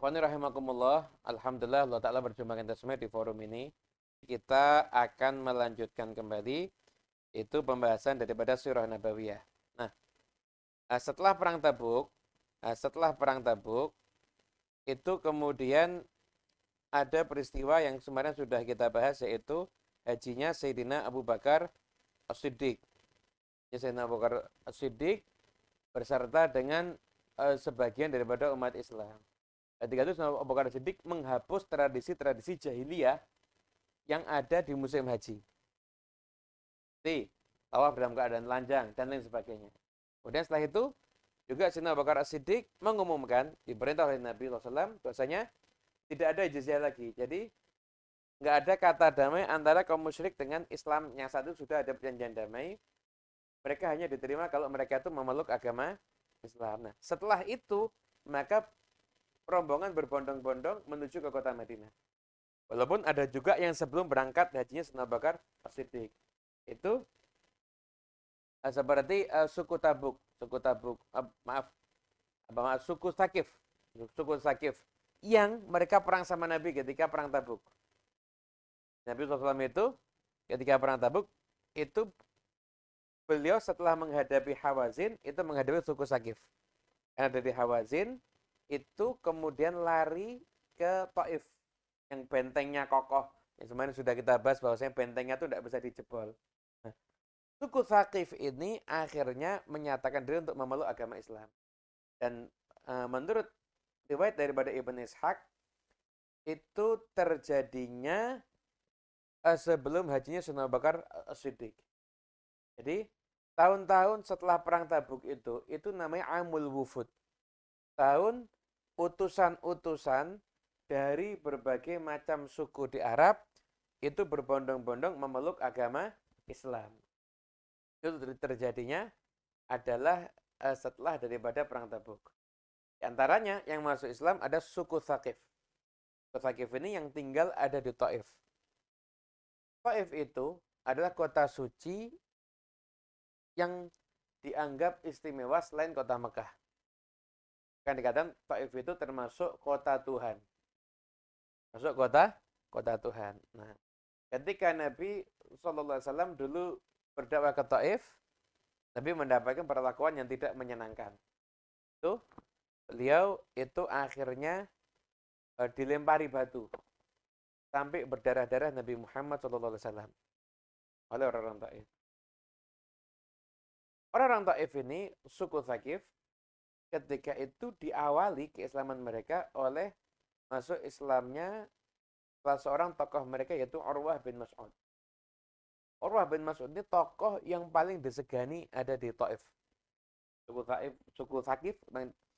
Ikhwani rahimakumullah, Alhamdulillah Allah Ta'ala berjumpa kita semua di forum ini. Kita akan melanjutkan kembali itu pembahasan daripada surah Nabawiyah. Nah, setelah perang Tabuk, itu kemudian ada peristiwa yang kemarin sudah kita bahas, yaitu hajinya Sayyidina Abu Bakar As-Siddiq. Sayyidina Abu Bakar As-Siddiq berserta dengan sebagian daripada umat Islam. Ketika itu Abu Bakar Siddiq menghapus tradisi-tradisi jahiliyah yang ada di musim haji. Seperti tawaf dalam keadaan telanjang dan lain sebagainya. Kemudian setelah itu juga Sayyidina Abu Bakar Siddiq mengumumkan, diperintah oleh Nabi SAW, bahwasanya tidak ada jizyah lagi. Jadi nggak ada kata damai antara kaum musyrik dengan Islam yang satu, sudah ada perjanjian damai. Mereka hanya diterima kalau mereka itu memeluk agama Islam. Nah, setelah itu maka rombongan berbondong-bondong menuju ke kota Madinah. Walaupun ada juga yang sebelum berangkat hajinya Sayyidina Abu Bakar As-Siddiq. Itu seperti suku Sakif yang mereka perang sama Nabi ketika perang Tabuk. Nabi SAW itu ketika perang Tabuk itu beliau setelah menghadapi Hawazin itu menghadapi suku Sakif. Karena dari Hawazin itu kemudian lari ke Taif yang bentengnya kokoh. Yang kemarin sudah kita bahas bahwasanya bentengnya itu tidak bisa dijebol. Nah, suku Thaqif ini akhirnya menyatakan diri untuk memeluk agama Islam. Dan menurut riwayat daripada Ibn Ishaq, itu terjadinya sebelum hajinya Sayyidina Abu Bakar As-Siddiq. Jadi tahun-tahun setelah perang Tabuk itu namanya Amul Wufud. Tahun utusan-utusan dari berbagai macam suku di Arab itu berbondong-bondong memeluk agama Islam. Itu terjadinya adalah setelah daripada perang Tabuk. Di antaranya yang masuk Islam ada suku Thaqif. Suku Thaqif ini yang tinggal ada di Taif. Taif itu adalah kota suci yang dianggap istimewa selain kota Mekah. Kan dikatakan Taif itu termasuk kota Tuhan. Masuk kota Tuhan. Nah, ketika Nabi SAW dulu berdakwah ke Taif, Nabi mendapatkan perlakuan yang tidak menyenangkan. Itu beliau itu akhirnya dilempari batu sampai berdarah-darah Nabi Muhammad SAW oleh orang-orang Taif. Orang-orang Taif ini suku Thaqif ketika itu diawali keislaman mereka oleh masuk Islamnya salah seorang tokoh mereka yaitu Urwah bin Mas'ud. Urwah bin Mas'ud ini tokoh yang paling disegani ada di Taif. Suku Thaqif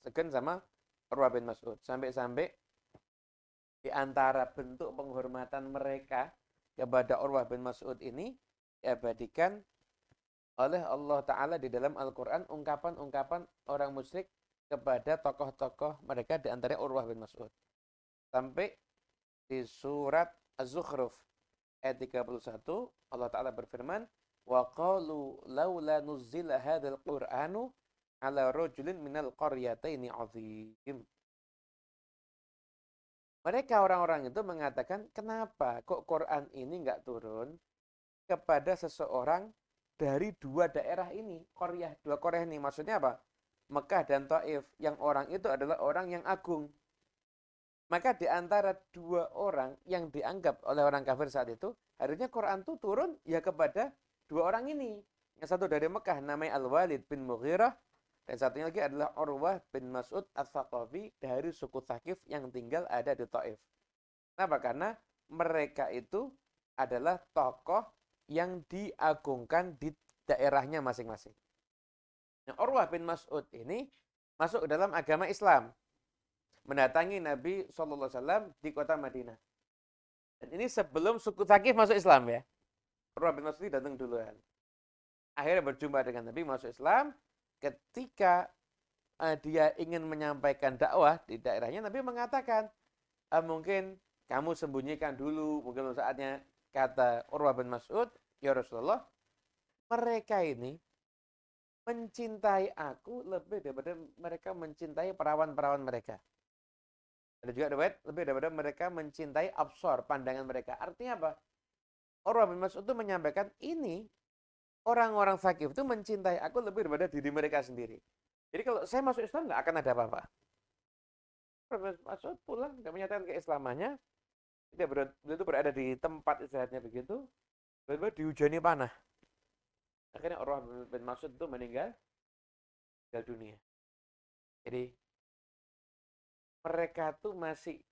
segan sama Urwah bin Mas'ud. Sampai-sampai di antara bentuk penghormatan mereka kepada Urwah bin Mas'ud ini diabadikan oleh Allah Ta'ala di dalam Al-Quran ungkapan-ungkapan orang musyrik kepada tokoh-tokoh mereka di antaranya Urwah bin Mas'ud. Sampai di surat Az-Zukhruf ayat 31 Allah Ta'ala berfirman, wa qalu laula nuzzila hadzal qur'anu ala rajulin minal qaryataini 'azim. Mereka orang-orang itu mengatakan, kenapa kok Quran ini enggak turun kepada seseorang dari dua daerah ini, dua Korea ini. Maksudnya apa? Mekah dan Taif, yang orang itu adalah orang yang agung. Maka di antara dua orang yang dianggap oleh orang kafir saat itu, harusnya Quran itu turun ya kepada dua orang ini. Yang satu dari Mekah namanya Al-Walid bin Mughirah, dan satunya lagi adalah Urwah bin Mas'ud Ats-Tsaqafi dari suku Thaqif yang tinggal ada di Taif. Kenapa? Karena mereka itu adalah tokoh yang diagungkan di daerahnya masing-masing. Nah, Urwah bin Mas'ud ini masuk dalam agama Islam, mendatangi Nabi SAW di kota Madinah. Dan ini sebelum suku Thaqif masuk Islam ya. Urwah bin Mas'ud datang duluan. Akhirnya berjumpa dengan Nabi, masuk Islam. Ketika dia ingin menyampaikan dakwah di daerahnya, Nabi mengatakan, mungkin kamu sembunyikan dulu, mungkin saatnya, kata Urwah bin Mas'ud, ya Rasulullah, mereka ini mencintai aku lebih daripada mereka mencintai perawan-perawan mereka. Ada juga riwayat lebih daripada mereka mencintai absor, pandangan mereka. Artinya apa? Urwah bin Mas'ud itu menyampaikan ini orang-orang Sakif itu mencintai aku lebih daripada diri mereka sendiri. Jadi kalau saya masuk Islam nggak akan ada apa-apa. Urwah bin Mas'ud pulang nggak menyatakan keislamannya. Dia itu berada di tempat istirahatnya begitu. Tiba-tiba dihujani panah. Akhirnya Urwah bin Mas'ud itu meninggal dunia. Jadi mereka tuh masih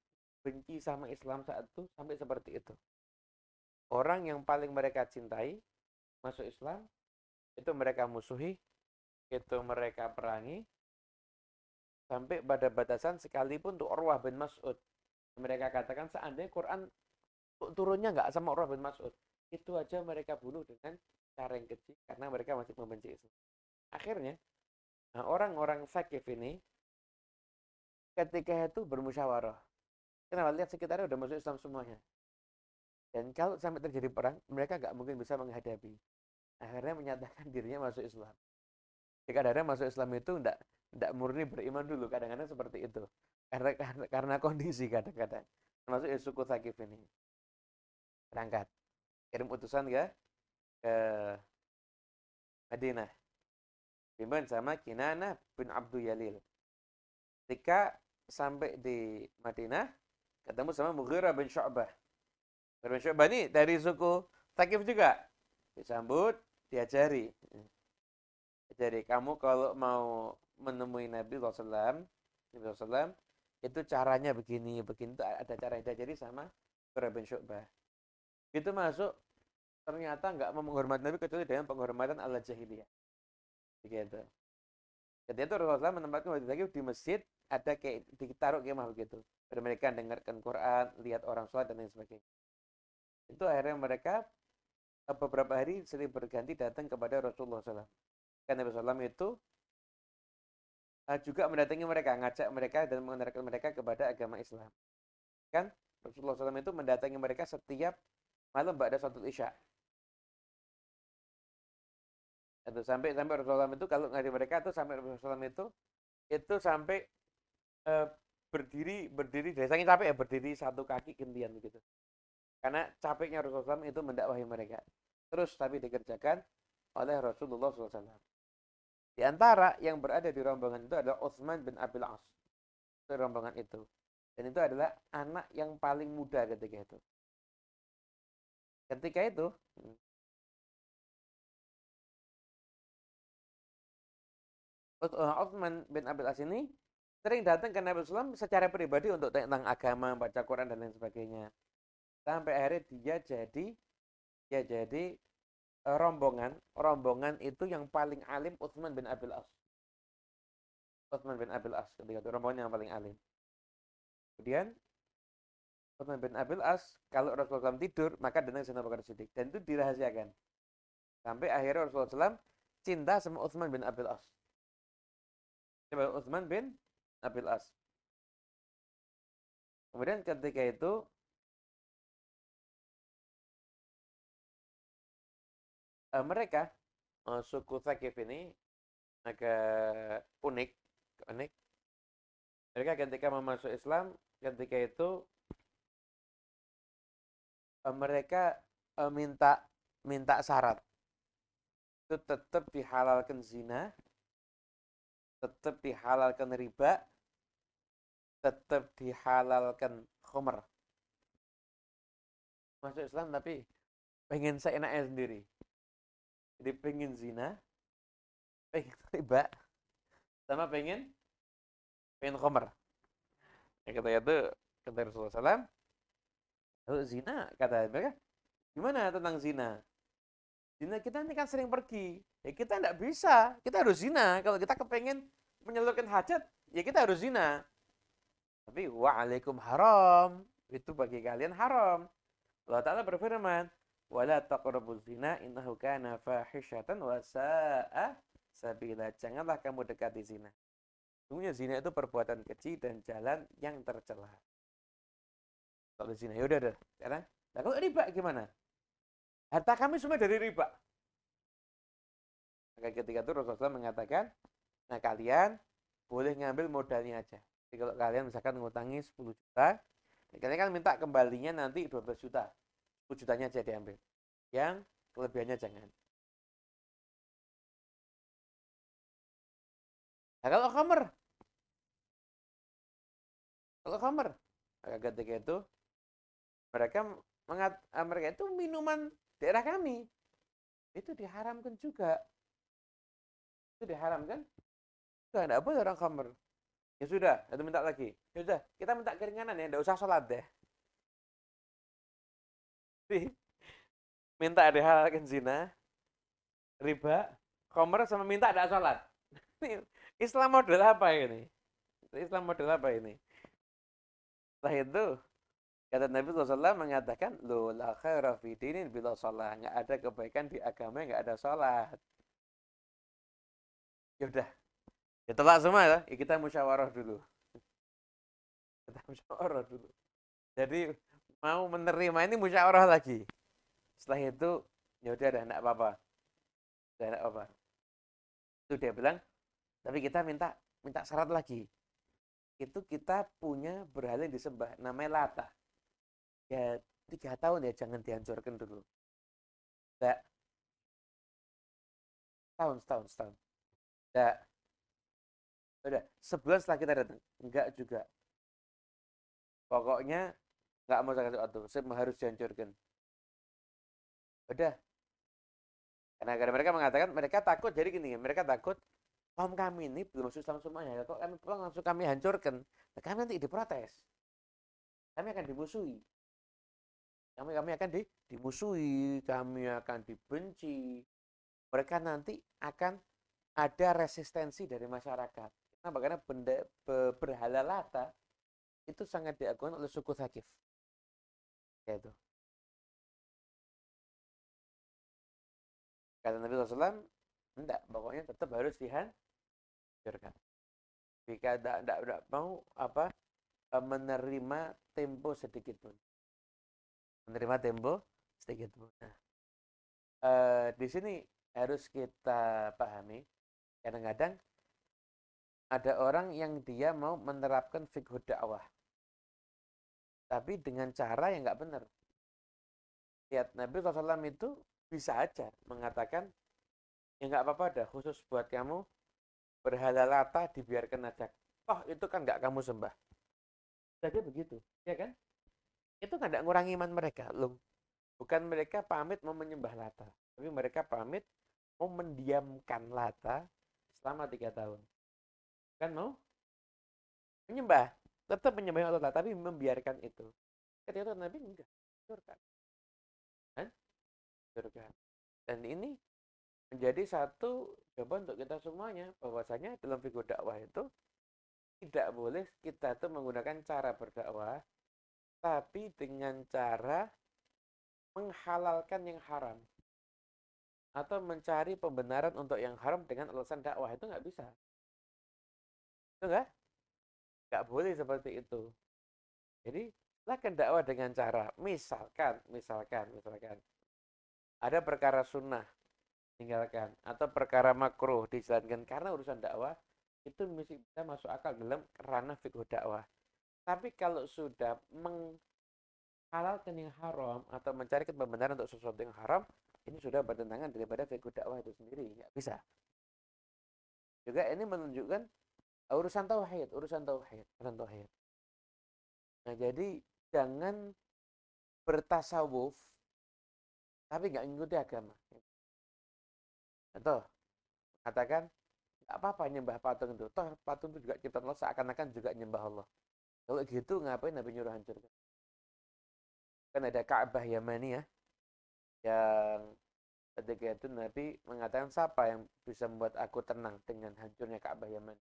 benci sama Islam saat itu sampai seperti itu. Orang yang paling mereka cintai masuk Islam, itu mereka musuhi, itu mereka perangi, sampai pada batasan sekalipun tuh Urwah bin Mas'ud. Mereka katakan seandainya Quran turunnya nggak sama Urwah bin Mas'ud, itu aja mereka bunuh dengan cara yang kecil karena mereka masih membenci Islam. Akhirnya, orang-orang Sakif ini ketika itu bermusyawarah. Kenapa? Lihat sekitarnya udah masuk Islam semuanya. Dan kalau sampai terjadi perang, mereka nggak mungkin bisa menghadapi. Akhirnya menyatakan dirinya masuk Islam. Jadi kadang-kadang masuk Islam itu enggak murni beriman dulu, kadang-kadang seperti itu. Karena kondisi kadang-kadang. Termasuk suku Thaqif ini. Berangkat. Kirim utusan ke Madinah. Bimbing sama Kinanah bin Abdul Yalil. Ketika sampai di Madinah, ketemu sama Mughirah bin Syu'bah. Mughirah bin Syu'bah ini dari suku Thaqif juga. Disambut, diajari. Jadi kamu kalau mau menemui Nabi SAW, itu caranya begini, begini. Itu ada cara yang diajari sama Mughirah bin Syu'bah. Itu masuk, ternyata nggak menghormati Nabi kecuali dengan penghormatan ala jahiliyah. Begitu. Jadi itu Rasulullah menempatkan waktu lagi di masjid, ada kayak ditaruh kemah begitu. Pada mereka dengarkan Quran, lihat orang sholat dan lain sebagainya. Itu akhirnya mereka beberapa hari silih berganti datang kepada Rasulullah SAW. Karena Nabi SAW itu juga mendatangi mereka, ngajak mereka dan mengenalkan mereka kepada agama Islam. Kan Rasulullah SAW itu mendatangi mereka setiap malam ba'da salatul Isya. Itu sampai Rasulullah SAW itu kalau ngajak mereka itu sampai Rasulullah SAW itu sampai berdiri dari saking capek ya, berdiri satu kaki gantian begitu. Karena capeknya Rasulullah SAW itu mendakwahi mereka. Terus tapi dikerjakan oleh Rasulullah SAW. Di antara yang berada di rombongan itu adalah Utsman bin Abil As. Itu rombongan itu. Dan itu adalah anak yang paling muda ketika itu. Ketika itu, Utsman bin Abil As ini sering datang ke Nabi SAW secara pribadi untuk tentang agama, baca Quran dan lain sebagainya. Sampai akhirnya dia jadi rombongan itu yang paling alim Utsman bin Abil As. Utsman bin Abil As ketika itu rombongan yang paling alim. Kemudian Utsman bin Abil As kalau Rasulullah SAW tidur maka datang Sayyidina Abu Bakar Siddiq dan itu dirahasiakan. Sampai akhirnya Rasulullah SAW cinta sama Utsman bin Abil As. Utsman bin Abil As. Kemudian ketika itu mereka suku Thaqif ini agak unik. Mereka ketika masuk Islam, ketika itu mereka minta syarat. Itu tetap dihalalkan zina, tetap dihalalkan riba, tetap dihalalkan khamr. Masuk Islam tapi pengen seenaknya sendiri. Jadi pengen zina, pengen riba, sama pengen khamr. Kata Rasulullah SAW, zina, kata mereka, gimana tentang zina? Zina kita ini kan sering pergi, ya kita tidak bisa, kita harus zina. Kalau kita kepengen menyalurkan hajat, ya kita harus zina. Tapi wa'alaikum haram, itu bagi kalian haram. Allah Ta'ala berfirman, wala taqrabuz zina innahu kana fahishatan wa sa'a sabila. Janganlah kamu dekati zina. Sesungguhnya zina itu perbuatan keji dan jalan yang tercela. Kalau zina, ya udah. Sekarang, nah kalau riba gimana? Harta kami semua dari riba. Maka ketika itu Rasulullah mengatakan, nah kalian boleh ngambil modalnya aja. Jadi kalau kalian misalkan ngutangi 10 juta, kalian kan minta kembalinya nanti 12 juta. 10 jutanya aja diambil. Yang kelebihannya jangan. Nah, kalau khamer, ketika itu mereka mereka itu minuman daerah kami. Itu diharamkan juga. Itu diharamkan. Enggak, enggak boleh orang khamer. Ya sudah, itu minta lagi. Ya sudah, kita minta keringanan ya, enggak usah sholat deh. Jadi, minta dihalalkan zina, riba, khamer sama minta enggak sholat. Islam model apa ini? Islam model apa ini? Setelah itu, kata Nabi SAW mengatakan, Loh, la khaira fi dinin bila sholat. Nggak ada kebaikan di agama, nggak ada sholat. Ya udah, ya tolak semua ya. Kita musyawarah dulu. Kita musyawarah dulu. Jadi, mau menerima ini musyawarah lagi. Setelah itu, ya udah, enggak apa-apa. Udah, enggak apa-apa. Itu dia bilang, tapi kita minta syarat lagi. Itu kita punya berhala yang disembah, namanya Lata. Ya, 3 tahun ya, jangan dihancurkan dulu. Enggak, setahun. Enggak, udah, sebulan setelah kita datang. Enggak juga. Pokoknya enggak mau saya kasih waktu, harus dihancurkan. Udah, karena mereka mengatakan, mereka takut, jadi gini, mereka takut, kaum kami ini belum masuk Islam semuanya, kok kami pulang langsung kami hancurkan, nah, kami nanti diprotes, kami akan dimusuhi, kami akan dimusuhi, kami akan dibenci, mereka nanti akan ada resistensi dari masyarakat. Nah, karena berhala Lata itu sangat diakui oleh suku Thaqif. Yaitu. Kata Nabi SAW, enggak, pokoknya tetap harus dihancurkan. Jika tidak mau menerima tempo sedikit pun. Menerima tempo sedikit pun. Nah, di sini harus kita pahami, kadang-kadang ada orang yang dia mau menerapkan fikih dakwah, tapi dengan cara yang nggak benar. Lihat, Nabi SAW itu bisa aja mengatakan, ya nggak apa-apa dah, khusus buat kamu, berhala Lata dibiarkan aja. Oh, itu kan nggak kamu sembah. Jadi begitu, ya kan? Itu nggak ngurangi iman mereka. Loh, bukan mereka pamit mau menyembah Lata, tapi mereka pamit mau mendiamkan Lata selama 3 tahun. Kan mau menyembah, tetap menyembah Allah, tapi membiarkan itu. Ketika itu Nabi enggak, surga. Kan? Surga. Dan ini menjadi satu jawaban untuk kita semuanya, bahwasanya dalam figur dakwah itu tidak boleh kita tuh menggunakan cara berdakwah, tapi dengan cara menghalalkan yang haram. Atau mencari pembenaran untuk yang haram dengan alasan dakwah, itu nggak bisa. Itu nggak boleh seperti itu. Jadi, lakukan dakwah dengan cara, misalkan, ada perkara sunnah, tinggalkan. Atau perkara makruh, dijalankan. Karena urusan dakwah, itu mesti bisa masuk akal dalam ranah fikih dakwah. Tapi kalau sudah menghalalkan yang haram, atau mencari pembenaran untuk sesuatu yang haram, ini sudah bertentangan daripada fikih dakwah itu sendiri. Nggak bisa. Juga ini menunjukkan urusan tauhid. Nah, jadi jangan bertasawuf tapi nggak ngikuti agama. Atau katakan nggak apa-apa nyembah patung itu. Toh patung itu juga ciptaan Allah, seakan-akan juga nyembah Allah. Kalau gitu ngapain Nabi nyuruh hancurkan? Kan ada Ka'bah Yamani ya, yang ketika itu Nabi mengatakan, siapa yang bisa membuat aku tenang dengan hancurnya Ka'bah Yamani?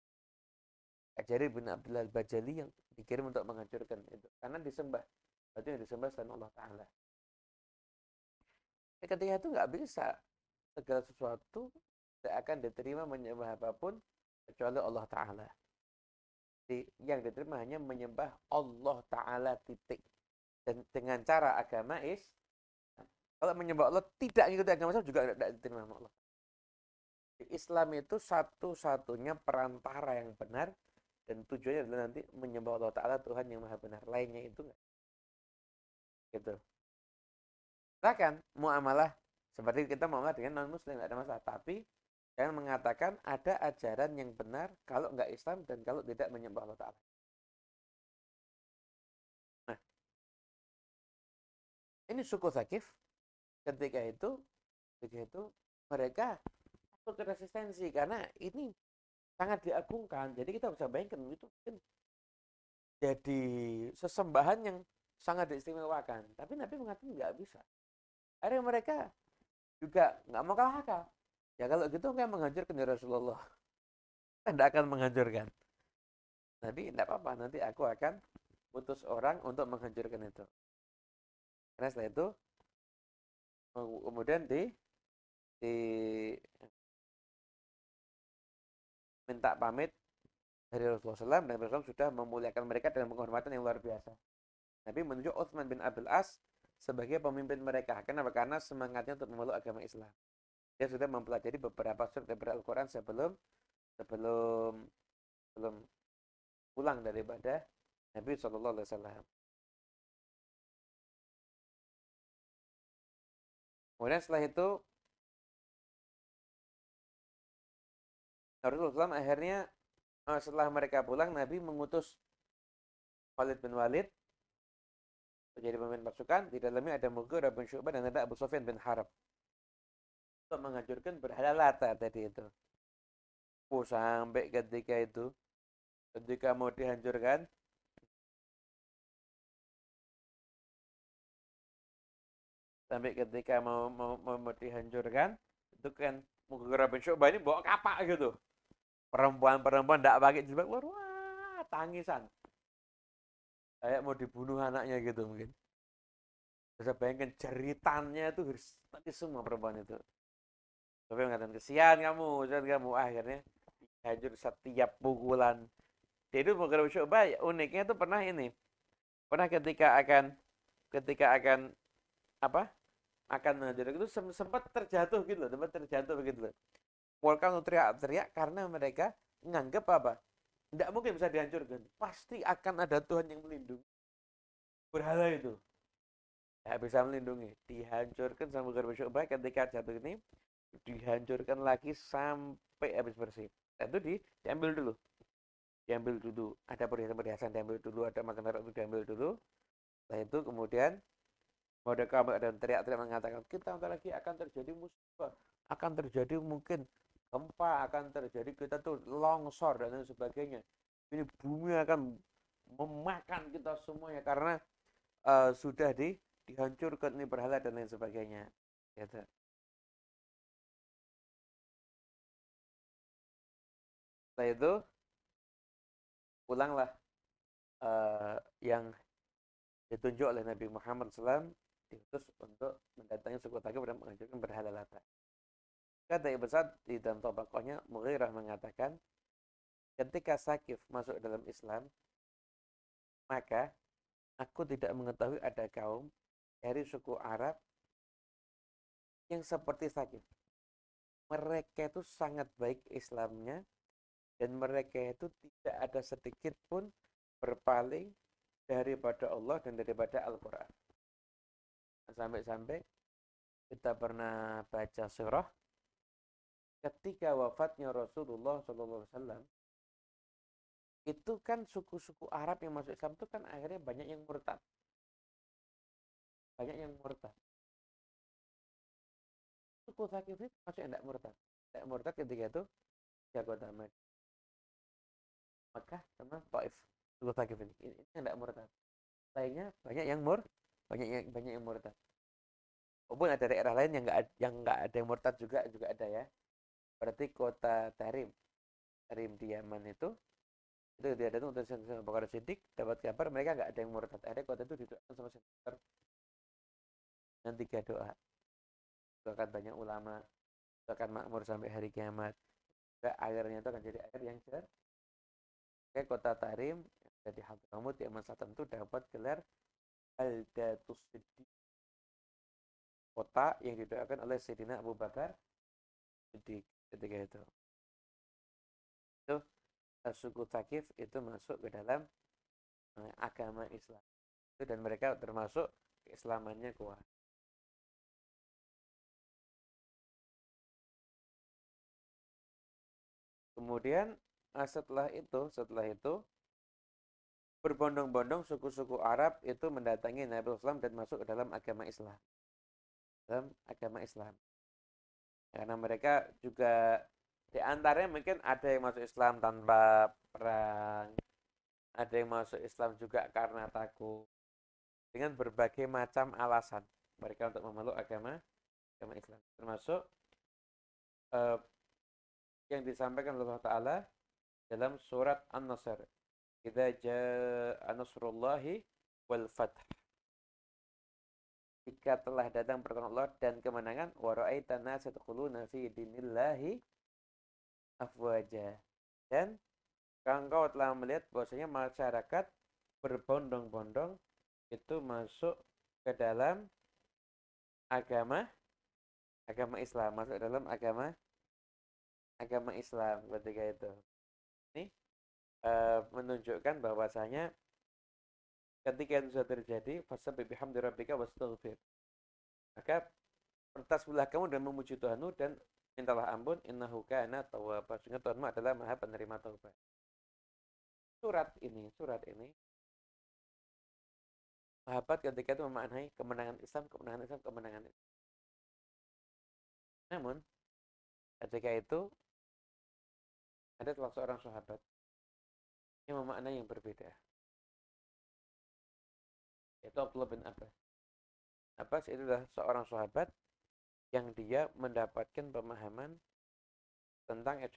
Jarir bin Abdullah al-Bajali yang dikirim untuk menghancurkan itu. Karena disembah. Berarti yang disembah selain Allah Ta'ala. Ketika itu nggak bisa. Segala sesuatu tidak akan diterima menyembah apapun kecuali Allah Ta'ala. Jadi yang diterima hanya menyembah Allah Ta'ala titik. Dan dengan cara agama kalau menyembah Allah tidak mengikuti agama Islam juga tidak diterima sama Allah. Islam itu satu-satunya perantara yang benar dan tujuannya adalah nanti menyembah Allah Ta'ala Tuhan yang maha benar. Lainnya itu enggak. Gitu. Silakan muamalah seperti kita muamalah dengan non muslim, tidak ada masalah. Tapi jangan mengatakan ada ajaran yang benar kalau enggak Islam dan kalau tidak menyembah Allah Ta'ala. Nah, ini suku Thaqif ketika itu mereka takut resistensi karena ini sangat diagungkan. Jadi kita bisa bayangkan itu mungkin jadi sesembahan yang sangat diistimewakan. Tapi Nabi mengatakan nggak bisa. Akhirnya mereka juga nggak mau kalah akal. Ya kalau gitu nggak menghancurkan ya Rasulullah. Tidak akan menghancurkan. Nabi tidak apa-apa. Nanti aku akan utus orang untuk menghancurkan itu. Karena setelah itu kemudian di minta pamit dari Rasulullah SAW dan Rasulullah sudah memuliakan mereka dengan penghormatan yang luar biasa. Nabi menunjuk Utsman bin Abil As sebagai pemimpin mereka. Kenapa? Karena semangatnya untuk memeluk agama Islam. Dia sudah mempelajari beberapa surat dari Al-Quran sebelum pulang daripada Nabi SAW. Kemudian setelah itu Rasulullah SAW akhirnya setelah mereka pulang, Nabi mengutus Khalid bin Walid menjadi pemimpin pasukan. Di dalamnya ada Mughirah bin Syu'bah dan ada Abu Sufyan bin Harb untuk menghancurkan berhala Lata tadi itu. Sampai ketika mau dihancurkan, itu kan Mughirah bin Syu'bah ini bawa kapak gitu. Perempuan-perempuan tidak pakai jilbab, wah tangisan. Kayak mau dibunuh anaknya gitu mungkin. Bisa bayangkan jeritannya itu tadi semua perempuan itu. Tapi mengatakan kesian kamu. Akhirnya hancur setiap pukulan. Jadi Mughirah bin Syu'bah uniknya itu pernah ketika akan menghancurkan itu sempat terjatuh begitu loh. Volkan teriak-teriak karena mereka menganggap apa? Tidak mungkin bisa dihancurkan. Pasti akan ada Tuhan yang melindungi berhala itu. Tidak bisa melindungi. Dihancurkan sama Mughirah bin Syu'bah ketika jatuh ini. Dihancurkan lagi sampai habis bersih. Dan itu diambil dulu. Ada perhiasan diambil dulu. Ada makanan itu diambil dulu. Setelah itu kemudian Mordecai dan teriak-teriak mengatakan kita nanti lagi akan terjadi musibah. Akan terjadi mungkin gempa, akan terjadi kita tuh longsor dan lain sebagainya. Ini bumi akan memakan kita semuanya karena sudah dihancurkan ini berhala dan lain sebagainya. Gitu. Setelah itu pulanglah yang ditunjuk oleh Nabi Muhammad SAW diutus untuk mendatangi suku Thaqif dan menghancurkan berhala Lata. Kata Ibnu Sa'd di dalam Tabaqahnya, Mughirah mengatakan, ketika Thaqif masuk dalam Islam, maka aku tidak mengetahui ada kaum dari suku Arab yang seperti Thaqif. Mereka itu sangat baik Islamnya dan mereka itu tidak ada sedikit pun berpaling daripada Allah dan daripada Al-Quran. Sampai-sampai kita pernah baca surah ketika wafatnya Rasulullah SAW, itu kan suku-suku Arab yang masuk Islam itu kan akhirnya banyak yang murtad. Suku Thaqif itu masuk yang tidak murtad. Tidak murtad ketika itu jago damai. Makkah sama Taif. Suku Thaqif ini yang tidak murtad. Lainnya banyak yang murtad. Walaupun ada daerah lain yang nggak ada yang murtad juga ada ya. Berarti kota Tarim di Yaman itu dia datang untuk Sayyidina Abu Bakar Siddiq, dapat kabar mereka nggak ada yang murtad. Akhirnya kota itu didoakan sama Sayyidina dengan 3 doa. Doakan banyak ulama, doakan makmur sampai hari kiamat. Airnya itu akan jadi air yang jernih. Kayak kota Tarim yang jadi Hadramut Yaman Selatan itu dapat gelar Baldatus Siddiq, kota yang didoakan oleh Sayyidina Abu Bakar Siddiq ketika itu. suku Thaqif itu masuk ke dalam agama Islam. Dan mereka termasuk keislamannya kuat. Kemudian setelah itu berbondong-bondong suku-suku Arab itu mendatangi Nabi Islam dan masuk ke dalam agama Islam. Dalam agama Islam. Karena mereka juga di antaranya mungkin ada yang masuk Islam tanpa perang, ada yang masuk Islam juga karena takut, dengan berbagai macam alasan mereka untuk memeluk agama Islam. Termasuk uh, yang disampaikan oleh Allah Ta'ala dalam surat An-Nasr. Idza jaa nasrullahi wal fath. Jika telah datang pertolongan Allah dan kemenangan, wa ra'aitan nasa yadkhuluna fi dinillahi afwaja. Dan engkau telah melihat bahwasanya masyarakat berbondong-bondong itu masuk ke dalam agama Islam, masuk ke dalam agama Islam ketika itu. Ini menunjukkan bahwasanya ketika itu sudah terjadi, fasabbih bihamdi rabbika wastaghfir. Maka bertasbihlah kamu dan memuji Tuhanmu dan mintalah ampun, innahu kana tawwaba. Sungguh Tuhanmu adalah Maha penerima taubat. Surat ini sahabat ketika itu memaknai kemenangan Islam. Namun ketika itu ada salah seorang sahabat yang memaknai yang berbeda. Yaitu Abdullah bin Abbas. Abbas itu adalah seorang sahabat yang dia mendapatkan pemahaman tentang ya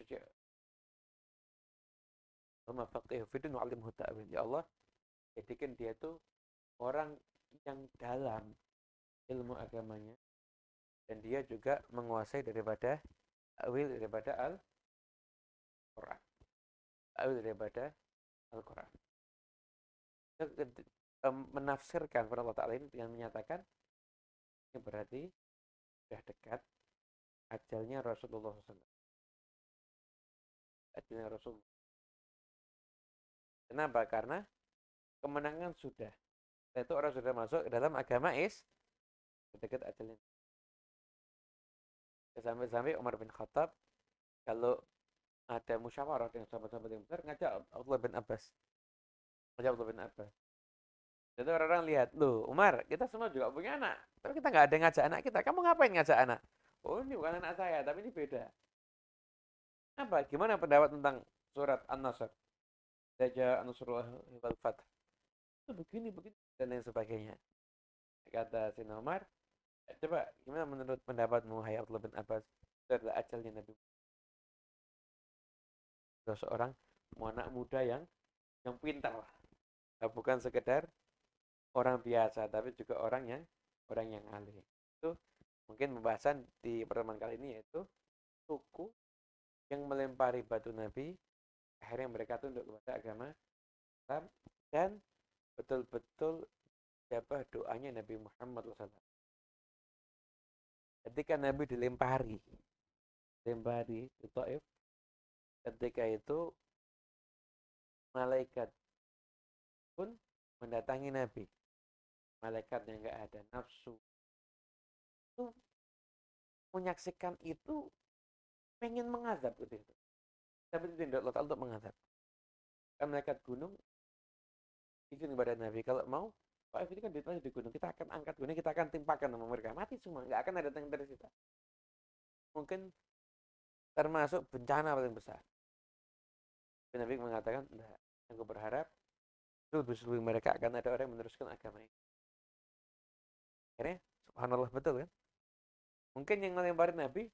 Allah, jadikan dia itu orang yang dalam ilmu agamanya dan dia juga menguasai daripada Al-Quran. Daripada Al-Quran. Menafsirkan kepada Allah Ta'ala ini dengan menyatakan ini berarti sudah dekat ajalnya Rasulullah SAW. Ajalnya Rasulullah. Kenapa? Karena kemenangan sudah. Itu orang sudah masuk ke dalam agama dekat ajalnya. Sampai-sampai Umar bin Khattab kalau ada musyawarah dengan sahabat-sahabat yang besar ngajak Abdullah bin Abbas. Jadi orang-orang lihat, loh Umar, kita semua juga punya anak. Tapi kita nggak ada ngajak anak kita. Kamu ngapain ngajak anak? Oh ini bukan anak saya, tapi ini beda. Apa? Gimana pendapat tentang surat An-Nasr? Daja An-Nasrullah wal Fath. Itu begini, dan lain sebagainya. Kata Sayyidina Umar, coba gimana menurut pendapatmu, hai Abdullah bin Abbas? Itu adalah ajalnya Nabi. Seorang anak muda yang pintar. Bukan sekedar orang biasa, tapi juga orang yang alim. Itu mungkin pembahasan di pertemuan kali ini, yaitu suku yang melempari batu Nabi, akhirnya mereka tunduk kepada agama Islam dan betul-betul siapa doanya Nabi Muhammad SAW. Ketika Nabi dilempari di Taif, ketika itu malaikat pun mendatangi Nabi. Malaikat yang nggak ada nafsu itu menyaksikan itu, pengen mengazab gitu. Tapi tidak Allah untuk mengazab. Kan malaikat gunung izin kepada Nabi, kalau mau Taif ini kan di gunung, kita akan angkat gunung, kita akan timpakan sama mereka, mati semua, nggak akan ada yang tersisa. Mungkin termasuk bencana paling besar. Nabi mengatakan, enggak, aku berharap seluruh mereka akan ada orang yang meneruskan agama ini. Akhirnya, subhanallah, betul kan? Mungkin yang melemparin Nabi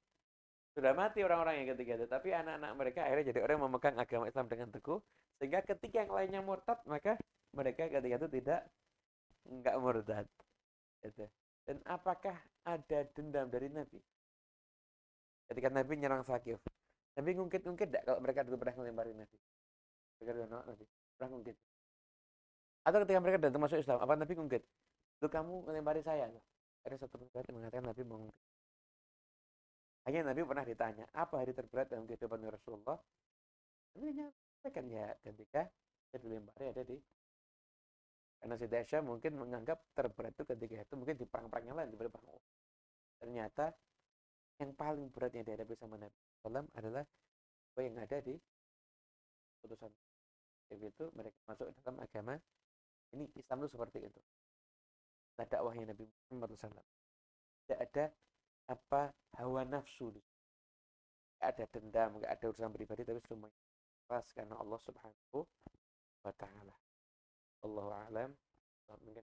sudah mati orang-orang yang ketiga itu, tapi anak-anak mereka akhirnya jadi orang yang memegang agama Islam dengan teguh, sehingga ketika yang lainnya murtad, maka mereka ketika itu enggak murtad. Dan apakah ada dendam dari Nabi? Ketika Nabi nyerang Thaqif, Nabi ngungkit-ngungkit enggak kalau mereka dulu pernah melemparin Nabi? Mereka dulu Nabi pernah ngungkit. Atau ketika mereka datang masuk Islam, apa Nabi ngungkit? Lu kamu melempari saya. Ada satu riwayat yang mengatakan Nabi mengungkit. Hanya Nabi pernah ditanya, apa hari terberat dalam kehidupan Rasulullah? Nabi kan ya ketika dia dilempari ada di karena Siti Aisyah mungkin menganggap terberat itu ketika itu mungkin di perang-perang yang lain daripada perang Uhud. Ternyata yang paling berat yang dihadapi sama Nabi SAW adalah apa yang ada di putusan itu mereka masuk dalam agama ini Islam itu seperti itu. Nah, dakwahnya Nabi Muhammad SAW tidak ada apa hawa nafsu, tidak ada dendam, tidak ada urusan pribadi, tapi semuanya ikhlas karena Allah Subhanahu wa Ta'ala. Allahu a'lam. Mungkin